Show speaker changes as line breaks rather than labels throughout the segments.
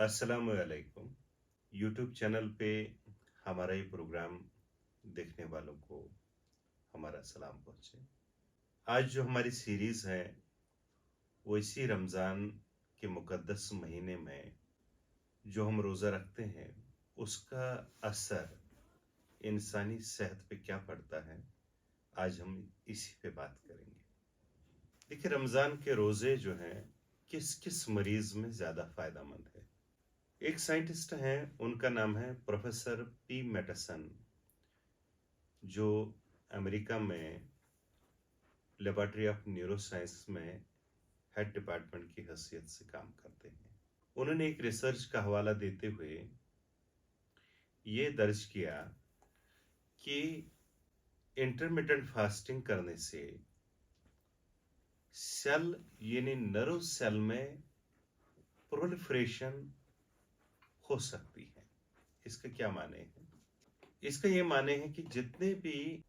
अस्सलाम वालेकुम। YouTube channel पे हमारा ये प्रोग्राम देखने वालों को हमारा सलाम पहुँचे। आज जो हमारी सीरीज़ है वो इसी रमज़ान के मुक़द्दस महीने में जो हम रोज़ा रखते हैं उसका असर इंसानी सेहत पे क्या पड़ता है, आज हम इसी पे बात करेंगे। देखिए, रमज़ान के रोज़े जो हैं किस किस मरीज़ में ज़्यादा फ़ायदेमंद है। एक साइंटिस्ट हैं, उनका नाम है प्रोफेसर पी मेटसन, जो अमेरिका में लेबोरेटरी ऑफ न्यूरोसाइंस में हेड डिपार्टमेंट की हैसियत से काम करते हैं। उन्होंने एक रिसर्च का हवाला देते हुए ये दर्ज किया कि इंटरमिटेंट फास्टिंग करने से सेल यानी नर्व सेल में प्रोलिफरेशन हो सकती है। इसका क्या माने है? इसका ये माने है कि जितने भी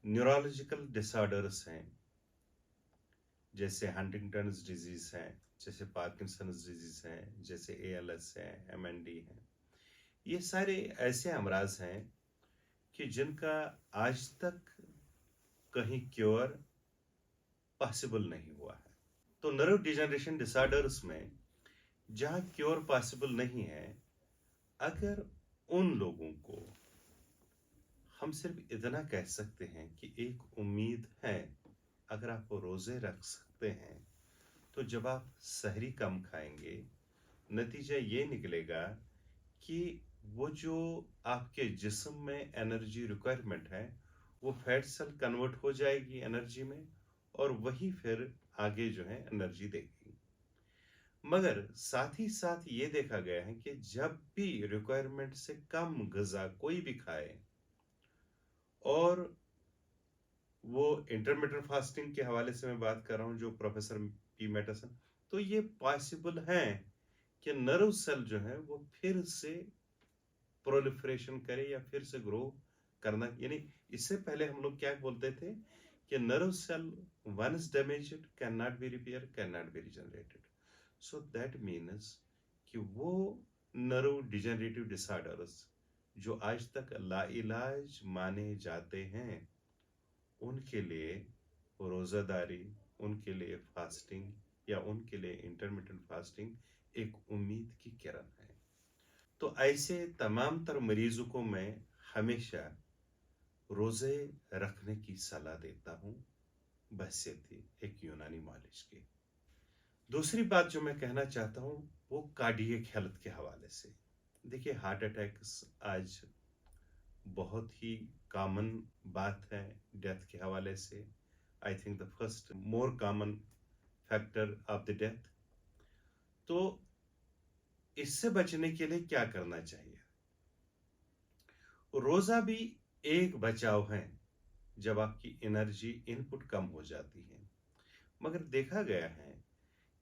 न्यूरोलॉजिकल डिसऑर्डर्स हैं, जैसे हंटिंगटन्स डिजीज है, जैसे पार्किंसंस डिजीज है, जैसे एएलएस है, एमएनडी है, ये सारे ऐसे अमराज हैं कि जिनका आज तक कहीं क्योर पॉसिबल नहीं हुआ है। तो नर्व डिजनरेशन डिसऑर्डर्स में जहां क्योर पॉसिबल नहीं है, अगर उन लोगों को हम सिर्फ इतना कह सकते हैं कि एक उम्मीद है, अगर आप रोजे रख सकते हैं तो जब आप सहरी कम खाएंगे, नतीजा ये निकलेगा कि वो जो आपके जिस्म में एनर्जी रिक्वायरमेंट है वो फैट सेल कन्वर्ट हो जाएगी एनर्जी में, और वही फिर आगे जो है एनर्जी देगी। मगर साथ ही साथ ये देखा गया है कि जब भी रिक्वायरमेंट से कम गजा कोई भी खाए, और वो इंटरमिटेंट फास्टिंग के हवाले से मैं बात कर रहा हूँ जो प्रोफेसर पी मेटसन, तो ये पॉसिबल है कि नर्व सेल जो है वो फिर से प्रोलिफरेशन करे या फिर से ग्रो करना। यानी इससे पहले हम लोग क्या बोलते थे कि nerve cell once damaged can not be repair, can not be regenerated. So that means कि वो नर्व डिजनरेटिव डिसऑर्डर्स जो आज तक लाइलाज माने जाते हैं, उनके लिए रोज़ादारी, उनके लिए फास्टिंग या उनके लिए इंटरमिटेंट फास्टिंग एक उम्मीद की किरण है। तो ऐसे तमाम तर मरीजों को मैं हमेशा रोजे रखने की सलाह देता हूँ, बहैसियत एक यूनानी मालिश की। दूसरी बात जो मैं कहना चाहता हूँ वो कार्डियक हेल्थ के हवाले से। देखिए, हार्ट अटैक्स आज बहुत ही कॉमन बात है डेथ के हवाले से। I think the first more common factor of the death. तो इससे बचने के लिए क्या करना चाहिए? रोजा भी एक बचाव है जब आपकी एनर्जी इनपुट कम हो जाती है। मगर देखा गया है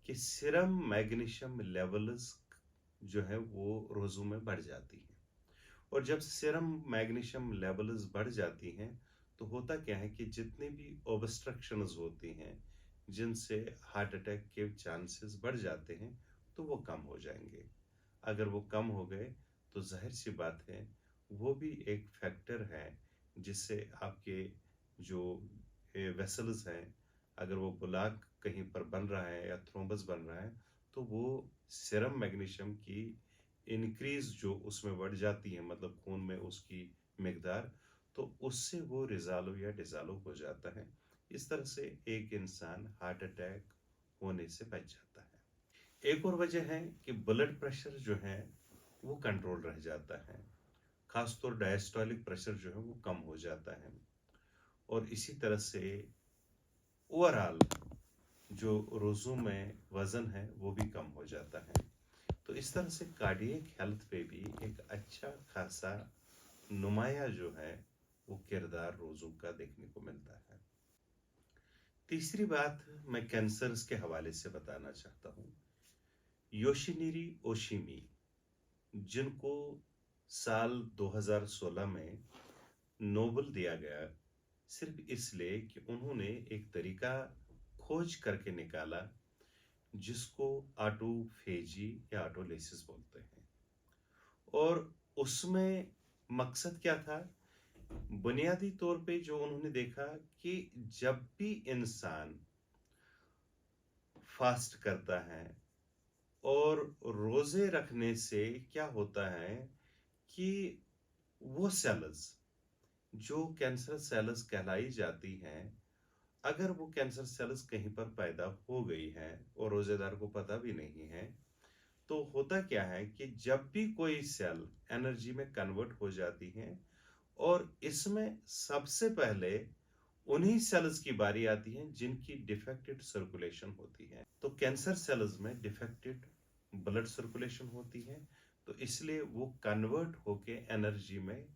कि सीरम मैग्नीशियम लेवल्स जो है वो रोजों में बढ़ जाती है, और जब सीरम मैग्नीशियम लेवल्स बढ़ जाती हैं तो होता क्या है कि जितने भी ऑब्स्ट्रक्शंस होती हैं जिनसे हार्ट अटैक के चांसेस बढ़ जाते हैं, तो वो कम हो जाएंगे। अगर वो कम हो गए तो जाहिर सी बात है वो भी एक फैक्टर है जिससे आपके जो वेसल्स हैं, अगर वो ब्लॉक कहीं पर बन रहा है या थ्रोम्बस बन रहा है, तो वो सीरम मैग्नीशियम की इंक्रीज जो उसमें बढ़ जाती है, मतलब खून में उसकी मिकदार, तो उससे वो रिजॉल्व या डिजॉल्व हो जाता है। इस तरह से एक इंसान हार्ट अटैक होने से बच जाता है। एक और वजह है कि ब्लड प्रेशर जो है वो कंट्रोल रह जाता है, खासतौर डायस्टोलिक प्रेशर जो है वो कम हो जाता है, और इसी तरह से ओवरऑल जो रोज़ों में वज़न है वो भी कम हो जाता है। तो इस तरह से कार्डियक हेल्थ पे भी एक अच्छा खासा नुमाया जो है वो किरदार रोज़ों का देखने को मिलता है। तीसरी बात मैं कैंसर्स के हवाले से बताना चाहता हूँ। योशिनिरी ओशिमी, जिनको साल 2016 में नोबल दिया गया सिर्फ इसलिए कि उन्होंने एक तरीका खोज करके निकाला जिसको ऑटोफेजी या ऑटोलिसिस बोलते हैं। और उसमें मकसद क्या था? बुनियादी तौर पे जो उन्होंने देखा कि जब भी इंसान फास्ट करता है और रोजे रखने से क्या होता है कि वो सेल्स जो कैंसर सेल्स कहलाई जाती हैं, अगर वो कैंसर सेल्स कहीं पर पैदा हो गई हैं और रोजेदार को पता भी नहीं है, तो होता क्या है कि जब भी कोई सेल एनर्जी में कन्वर्ट हो जाती है और इसमें सबसे पहले उन्हीं सेल्स की बारी आती है जिनकी डिफेक्टेड सर्कुलेशन होती है। तो कैंसर सेल्स में डिफेक्टेड ब्लड सर्कुलेशन होती है, तो इसलिए वो कन्वर्ट होके एनर्जी में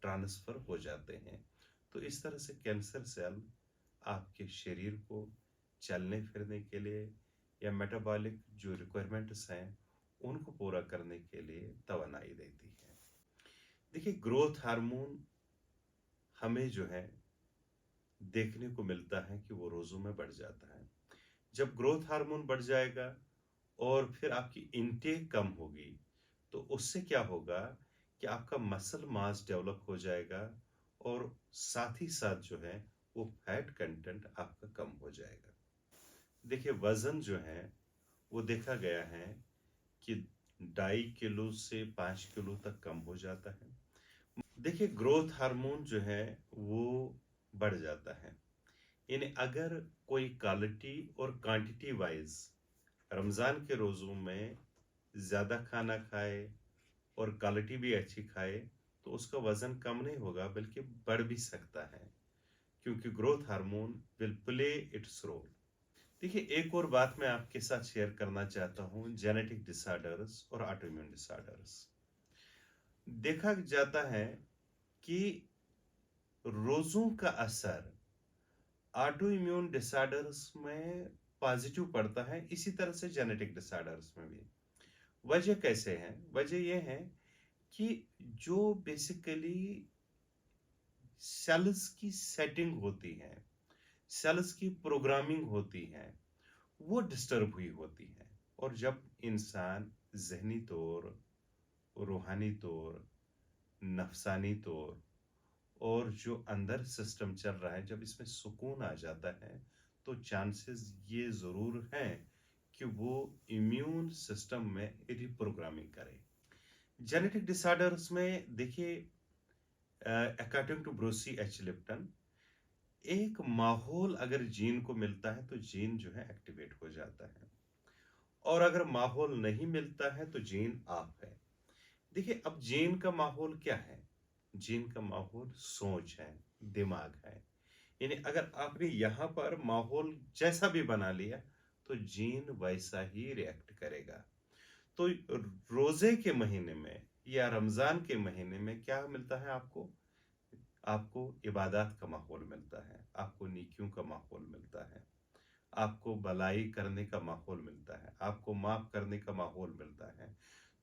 ट्रांसफर हो जाते हैं। तो इस तरह से कैंसर सेल आपके शरीर को चलने फिरने के लिए या मेटाबॉलिक जो रिक्वायरमेंट्स हैं उनको पूरा करने के लिए तवानाई देती है। देखिए, ग्रोथ हार्मोन हमें जो है देखने को मिलता है कि वो रोजों में बढ़ जाता है। जब ग्रोथ हार्मोन बढ़ जाएगा और फिर आपकी इनटेक कम होगी, तो उससे क्या होगा कि आपका मसल मास डेवलप हो जाएगा और साथ ही साथ जो है वो फैट कंटेंट आपका कम हो जाएगा। देखिए, वजन जो है वो देखा गया है कि 2.5 किलो से 5 किलो तक कम हो जाता है। देखिए, ग्रोथ हार्मोन जो है वो बढ़ जाता है, यानी अगर कोई क्वालिटी और क्वांटिटी वाइज रमज़ान के रोज़ों में ज़्यादा खाना खाए और क्वालिटी भी अच्छी खाए, तो उसका वज़न कम नहीं होगा बल्कि बढ़ भी सकता है, क्योंकि growth hormone will play its role. देखिए, एक और बात मैं आपके साथ शेयर करना चाहता हूँ, जेनेटिक डिसऑर्डर्स और ऑटोइम्यून डिसऑर्डर्स। देखा जाता है कि रोज़ों का असर ऑटो इम्यून डिसऑर्डर्स में पॉजिटिव पड़ता है, इसी तरह से जेनेटिक डिसऑर्डर्स में भी। वजह कैसे है? वजह यह है कि जो बेसिकली सेल्स की सेटिंग होती है, सेल्स की प्रोग्रामिंग होती है, वो डिस्टर्ब हुई होती है। और जब इंसान जहनी तौर, रूहानी तौर, नफसानी तौर और जो अंदर सिस्टम चल रहा है, जब इसमें सुकून आ जाता है, तो चांसेस ये ज़रूर हैं कि वो इम्यून सिस्टम में रिप्रोग्रामिंग करे। जेनेटिक डिसऑर्डर्स में देखिए, according to Bruce H Lipton, एक माहौल अगर जीन को मिलता है तो जीन जो है एक्टिवेट हो जाता है, और अगर माहौल नहीं मिलता है तो जीन ऑफ है। देखिए, अब जीन का माहौल क्या है? जीन का माहौल सोच है, दिमाग है। यानी अगर आपने यहाँ पर माहौल जैसा भी बना लिया तो जीन वैसा ही रिएक्ट करेगा। तो रोजे के महीने में या रमजान के महीने में क्या मिलता है आपको? आपको इबादत का माहौल मिलता है, आपको नेकियों का माहौल मिलता है, आपको भलाई करने का माहौल मिलता है, आपको माफ करने का माहौल मिलता है।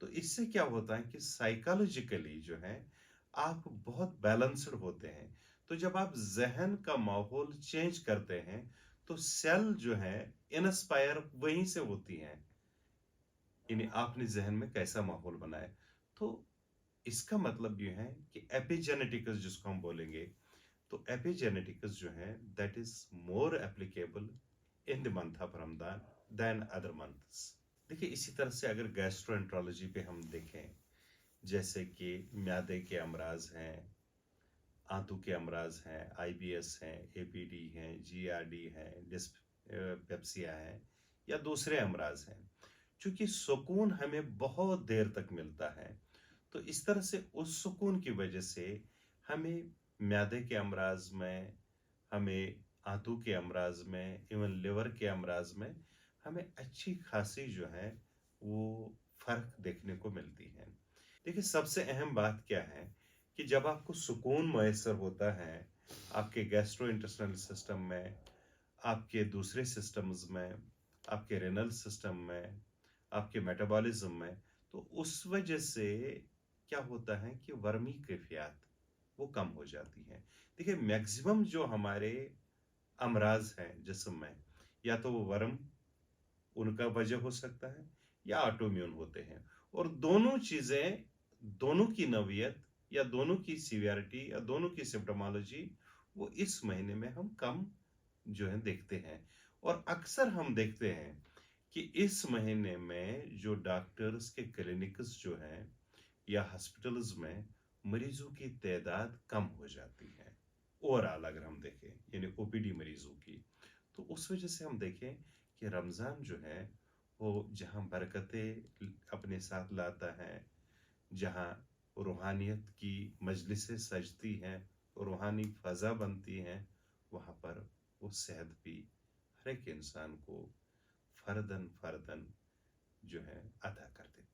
तो इससे क्या होता है कि साइकोलॉजिकली जो है आप बहुत बैलेंस्ड होते हैं। तो जब आप जहन का माहौल चेंज करते हैं तो सेल जो है इंस्पायर वहीं से होती हैं, यानी आपने जहन में कैसा माहौल बनाया। तो इसका मतलब ये है कि एपिजेनेटिक्स जिसको हम बोलेंगे, तो एपिजेनेटिक्स जो है that is more applicable in the month of Ramzan than other months. देखिए, इसी तरह से अगर गैस्ट्रोएंट्रोलॉजी पे हम देखें, जैसे कि म्यादे के अमराज हैं, आंतों के अमराज हैं, आईबीएस हैं, एपीडी हैं, जीआरडी हैं, डिस्पेप्सिया हैं या दूसरे अमराज हैं, क्योंकि सुकून हमें बहुत देर तक मिलता है, तो इस तरह से उस सुकून की वजह से हमें म्यादे के अमराज में, हमें आंतों के अमराज में, इवन लिवर के अमराज में हमें अच्छी खासी जो है वो फर्क देखने को मिलती है। देखिए, सबसे अहम बात क्या है कि जब आपको सुकून मैसर होता है आपके गैस्ट्रो इंटेस्टाइनल सिस्टम में, आपके दूसरे सिस्टम्स में, आपके रेनल सिस्टम में, आपके मेटाबॉलिज्म में, तो उस वजह से क्या होता है कि वर्मी कैफियत वो कम हो जाती है। देखिए, मैक्सिमम जो हमारे अमराज हैं जिस्म में, या तो वो वर्म उनका वजह हो सकता है, या ऑटोइम्यून होते हैं। और दोनों चीजें, दोनों की नौयत या दोनों की सीवियरिटी या दोनों की सिम्प्टोमोलॉजी वो इस महीने में हम कम जो है देखते हैं। और अक्सर हम देखते हैं कि इस महीने में जो डॉक्टर्स के क्लिनिक्स जो हैं या हॉस्पिटल्स में मरीजों की तादाद कम हो जाती है। ओवरऑल अगर हम देखें यानी ओपीडी मरीजों की, तो उस वजह से हम देखें कि रमज़ान जो है वो जहाँ बरकतें अपने साथ लाता है, जहाँ रूहानियत की मजलिसें सजती हैं, रूहानी फ़ज़ा बनती हैं, वहाँ पर वो सेहत भी हर एक इंसान को फ़र्दन फ़र्दन जो है अता कर देती है।